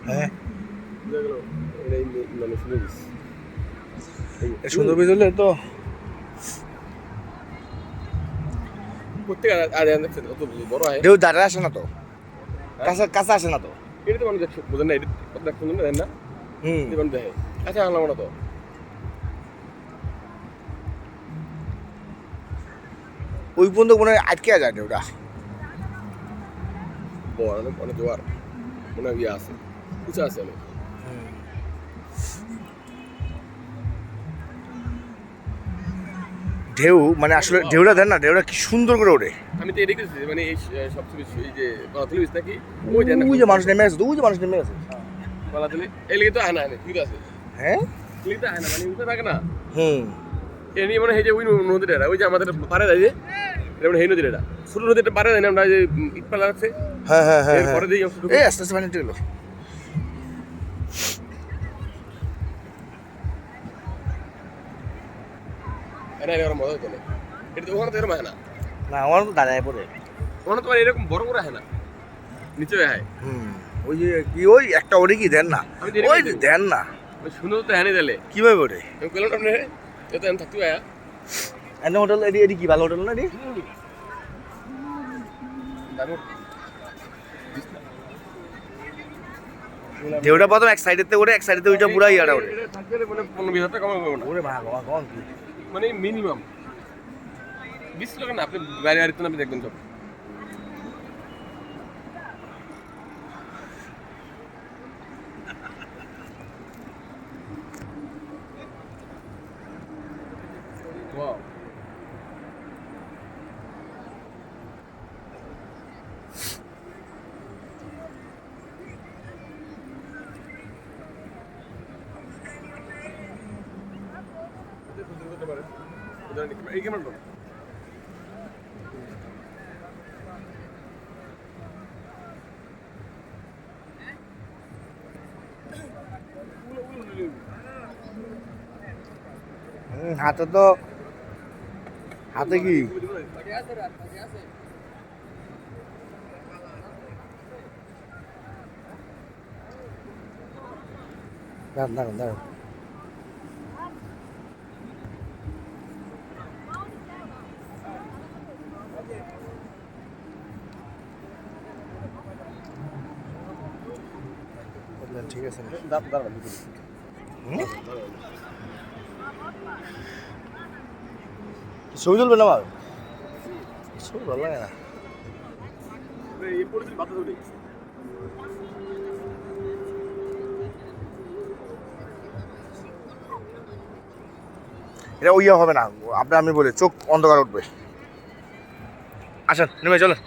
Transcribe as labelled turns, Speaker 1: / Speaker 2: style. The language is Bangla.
Speaker 1: হ্যাঁ সুন্দর বীজ হলে তো ঢেউ দাঁড়া আসে না তো, কাছে কাছে আসে না তো।
Speaker 2: এটা তো মানুষ বোঝেন না, এটা কত সুন্দর না দেন না। মানুষ দেখে কাছে আনলাম না তো।
Speaker 1: ওই পর্যন্ত মনে হয় আটকে যায় ঢেউটা।
Speaker 2: বড় অনেক জোয়ার মনে হয় ইয়ে আছে, উঁচা আছে অনেক।
Speaker 1: ঢেউ মানে আসলে ঢেউটা দেন না, ঢেউটা কি সুন্দর করে ওঠে।
Speaker 2: আমি তো এটা দেখেছি মানে এই সবচেয়ে বেশি এই যে কলাতলি বীজ নাকি ওই দেন না,
Speaker 1: ওই যে মানুষ নেমে আছে, ওই যে মানুষ নেমে আছে
Speaker 2: কলাতলি এই লিগে তো আয় না ঠিক আছে।
Speaker 1: হ্যাঁ
Speaker 2: লিগে তো আয় না মানে উঠে থাকে না।
Speaker 1: হুম
Speaker 2: এ নিয়ে মানে এই যে ওই নদীটা ওই যে আমাদের পারে যায় যে যেমন এই নদীটা ছোট নদীটা পারে যায় না, আমরা যে ইট পালা আছে।
Speaker 1: হ্যাঁ হ্যাঁ হ্যাঁ
Speaker 2: পরে দিয়ে
Speaker 1: এই আস্তে আস্তে পানি উঠে গেলো।
Speaker 2: এটা এরকম মজা হতো না, এটা তো ওখানে তো এরকম হয় না।
Speaker 1: না আমার তো দাঁড়ায় পড়ে
Speaker 2: ওখানে তো এরকম বড় করে হয় না, নিচে হয়।
Speaker 1: ওই যে কি ওই একটা ওরে কি দেন না, ওই যে দেন না
Speaker 2: ওই সুন্দর তো হ্যাঁ দিলে
Speaker 1: কিভাবে ওরে
Speaker 2: আমি পেলাম আপনি এত এন থাকতে আয়া
Speaker 1: এনে হোটেল এডি এডি কি ভালো হোটেল না এডি ঢেউটা প্রথম এক সাইডেতে ওরে, এক সাইডেতে ওইটা পুরাই আড়া ওরে
Speaker 2: থাকলে মানে 15-20 হাজার টাকা কমাবো না
Speaker 1: ওরে ভাগ কোন কি
Speaker 2: মানে মিনিমাম 20 টাকা না। আপনি বাইরে বাড়িতে আপনি দেখবেন সব ওয়াও। এই কেমন
Speaker 1: হাতে তো হাতে কি দাঁড়ান দাঁড়ান দাঁড়ান ঠিক আছে ছবি তুলবে না আমার ছবি ভালো লাগে না এটা ওইয়া হবে না, আপনার আমি বলি চোখ অন্ধকার উঠবে। আসেন নেমে চলেন।